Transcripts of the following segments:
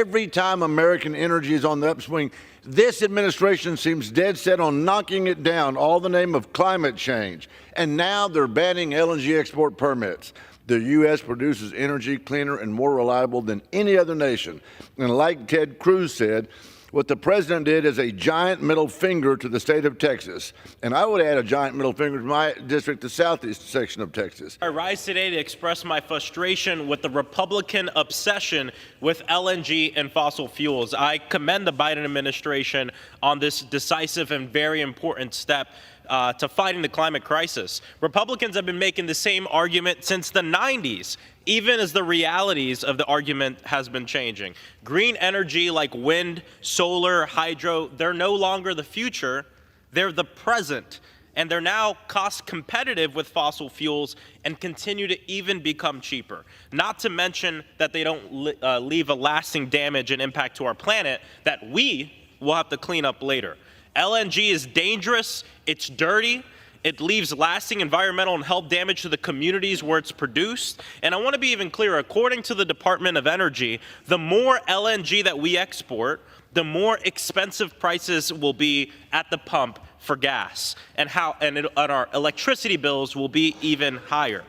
Every time American energy is on the upswing, this administration seems dead set on knocking it down, all in the name of climate change. And now they're banning LNG export permits. The U.S. produces energy cleaner and more reliable than any other nation. And like Ted Cruz said, what the president did is a giant middle finger to the state of Texas. And I would add a giant middle finger to my district, the southeast section of Texas. I rise today to express my frustration with the Republican obsession with LNG and fossil fuels. I commend the Biden administration on this decisive and very important step to fighting the climate crisis. Republicans have been making the same argument since the 90s, even as the realities of the argument has been changing. Green energy like wind, solar, hydro, they're no longer the future, they're the present. And they're now cost competitive with fossil fuels and continue to even become cheaper. Not to mention that they don't leave a lasting damage and impact to our planet that we will have to clean up later. LNG is dangerous, it's dirty, it leaves lasting environmental and health damage to the communities where it's produced. And I want to be even clearer, according to the Department of Energy, the more LNG that we export, the more expensive prices will be at the pump for gas, and our electricity bills will be even higher.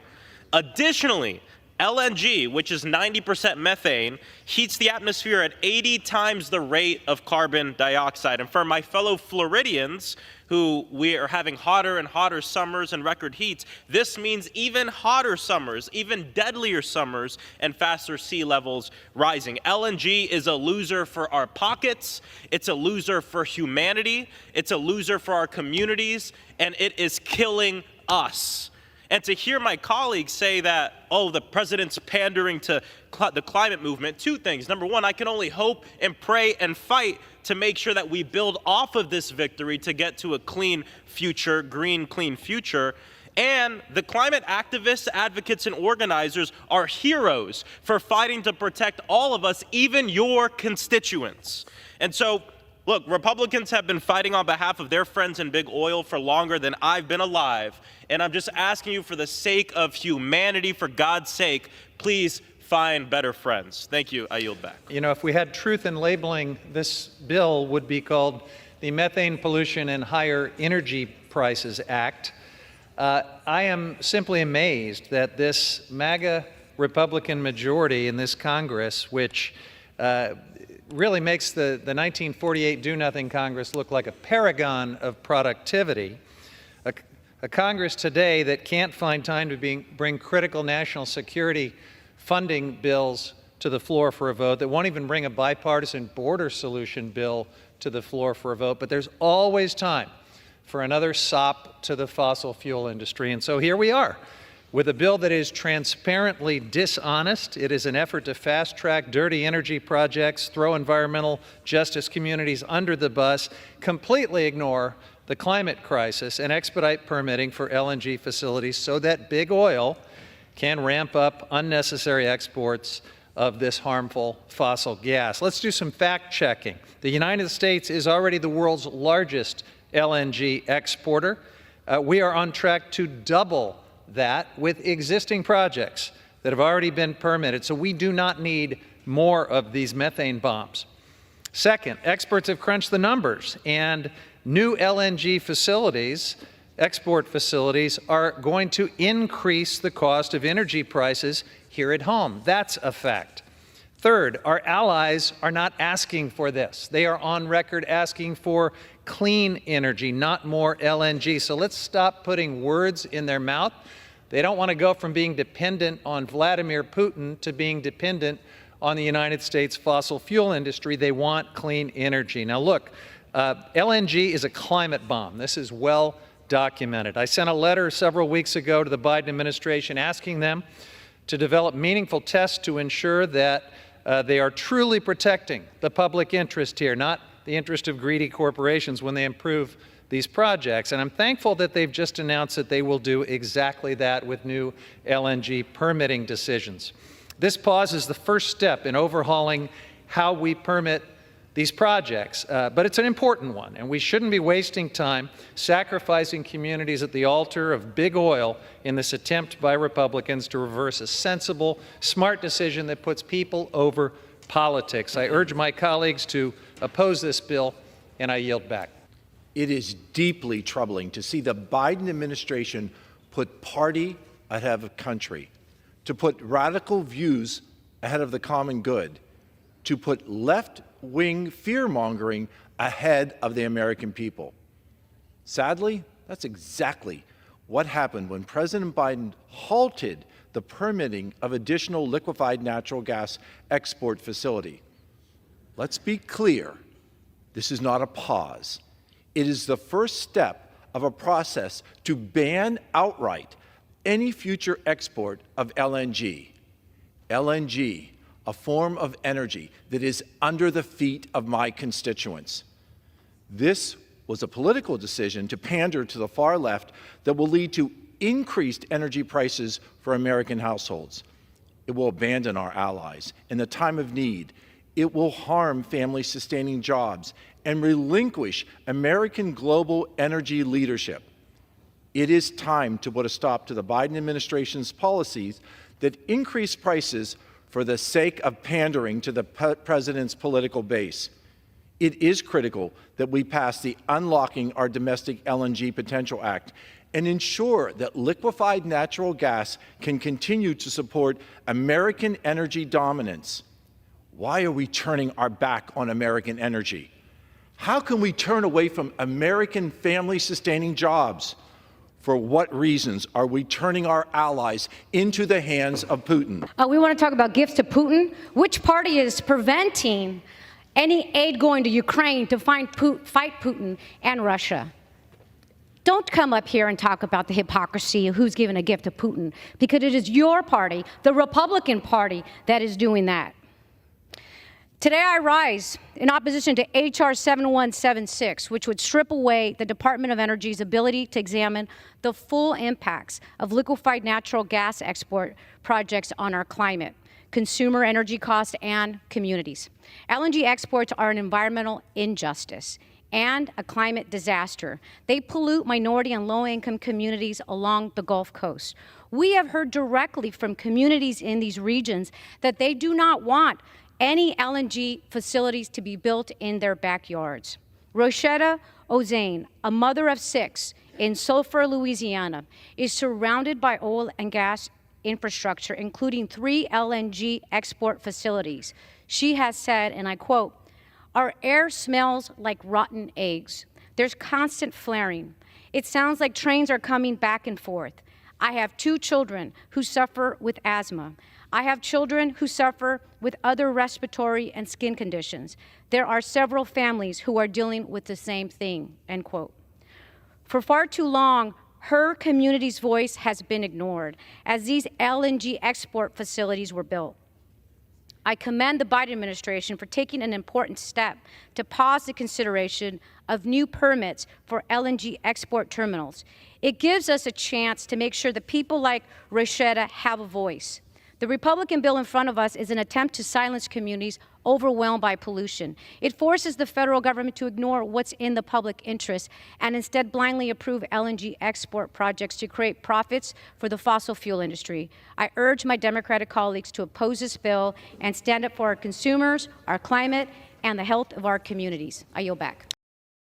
Additionally, LNG, which is 90% methane, heats the atmosphere at 80 times the rate of carbon dioxide. And for my fellow Floridians, who we are having hotter and hotter summers and record heats, this means even hotter summers, even deadlier summers, and faster sea levels rising. LNG is a loser for our pockets, it's a loser for humanity, it's a loser for our communities, and it is killing us. And to hear my colleagues say that, oh, the president's pandering to the climate movement, two things. Number one, I can only hope and pray and fight to make sure that we build off of this victory to get to a clean future, green, clean future. And the climate activists, advocates, and organizers are heroes for fighting to protect all of us, even your constituents. And so, look, Republicans have been fighting on behalf of their friends in big oil for longer than I've been alive. And I'm just asking you, for the sake of humanity, for God's sake, please find better friends. Thank you. I yield back. You know, if we had truth in labeling, this bill would be called the Methane Pollution and Higher Energy Prices Act. I am simply amazed that this MAGA Republican majority in this Congress, which really makes the 1948 Do-Nothing Congress look like a paragon of productivity, a Congress today that can't find time to bring critical national security funding bills to the floor for a vote, that won't even bring a bipartisan border solution bill to the floor for a vote, but there's always time for another sop to the fossil fuel industry. And so here we are, with a bill that is transparently dishonest. It is an effort to fast-track dirty energy projects, throw environmental justice communities under the bus, completely ignore the climate crisis, and expedite permitting for LNG facilities so that big oil can ramp up unnecessary exports of this harmful fossil gas. Let's do some fact-checking. The United States is already the world's largest LNG exporter. We are on track to double that with existing projects that have already been permitted, so we do not need more of these methane bombs. Second, experts have crunched the numbers, and new LNG facilities, export facilities, are going to increase the cost of energy prices here at home. That's a fact. Third, our allies are not asking for this. They are on record asking for clean energy, not more LNG. So let's stop putting words in their mouth. They don't want to go from being dependent on Vladimir Putin to being dependent on the United States fossil fuel industry. They want clean energy. Now look, LNG is a climate bomb. This is well documented. I sent a letter several weeks ago to the Biden administration asking them to develop meaningful tests to ensure that they are truly protecting the public interest here, not the interest of greedy corporations when they improve these projects. And I'm thankful that they've just announced that they will do exactly that with new LNG permitting decisions. This pause is the first step in overhauling how we permit these projects, but it's an important one, and we shouldn't be wasting time sacrificing communities at the altar of big oil in this attempt by Republicans to reverse a sensible, smart decision that puts people over politics. I urge my colleagues to oppose this bill, and I yield back. It is deeply troubling to see the Biden administration put party ahead of country, to put radical views ahead of the common good, to put left-wing fear-mongering ahead of the American people. Sadly, that's exactly what happened when President Biden halted the permitting of additional liquefied natural gas export facility. Let's be clear, this is not a pause. It is the first step of a process to ban outright any future export of LNG. LNG, a form of energy that is under the feet of my constituents. This was a political decision to pander to the far left that will lead to increased energy prices for American households. It will abandon our allies in the time of need. It will harm family-sustaining jobs and relinquish American global energy leadership. It is time to put a stop to the Biden administration's policies that increase prices for the sake of pandering to the president's political base. It is critical that we pass the Unlocking Our Domestic LNG Potential Act and ensure that liquefied natural gas can continue to support American energy dominance. Why are we turning our back on American energy? How can we turn away from American family-sustaining jobs? For what reasons are we turning our allies into the hands of Putin? We want to talk about gifts to Putin. Which party is preventing any aid going to Ukraine to fight Putin and Russia? Don't come up here and talk about the hypocrisy of who's giving a gift to Putin, because it is your party, the Republican Party, that is doing that. Today I rise in opposition to H.R. 7176, which would strip away the Department of Energy's ability to examine the full impacts of liquefied natural gas export projects on our climate, consumer energy costs, and communities. LNG exports are an environmental injustice and a climate disaster. They pollute minority and low-income communities along the Gulf Coast. We have heard directly from communities in these regions that they do not want any LNG facilities to be built in their backyards. Roshetta Ozane, a mother of 6 in Sulphur, Louisiana, is surrounded by oil and gas infrastructure, including 3 LNG export facilities. She has said, and I quote, "Our air smells like rotten eggs. There's constant flaring. It sounds like trains are coming back and forth. I have 2 children who suffer with asthma. I have children who suffer with other respiratory and skin conditions. There are several families who are dealing with the same thing," end quote. For far too long, her community's voice has been ignored as these LNG export facilities were built. I commend the Biden administration for taking an important step to pause the consideration of new permits for LNG export terminals. It gives us a chance to make sure that people like Roshetta have a voice. The Republican bill in front of us is an attempt to silence communities overwhelmed by pollution. It forces the federal government to ignore what's in the public interest and instead blindly approve LNG export projects to create profits for the fossil fuel industry. I urge my Democratic colleagues to oppose this bill and stand up for our consumers, our climate, and the health of our communities. I yield back.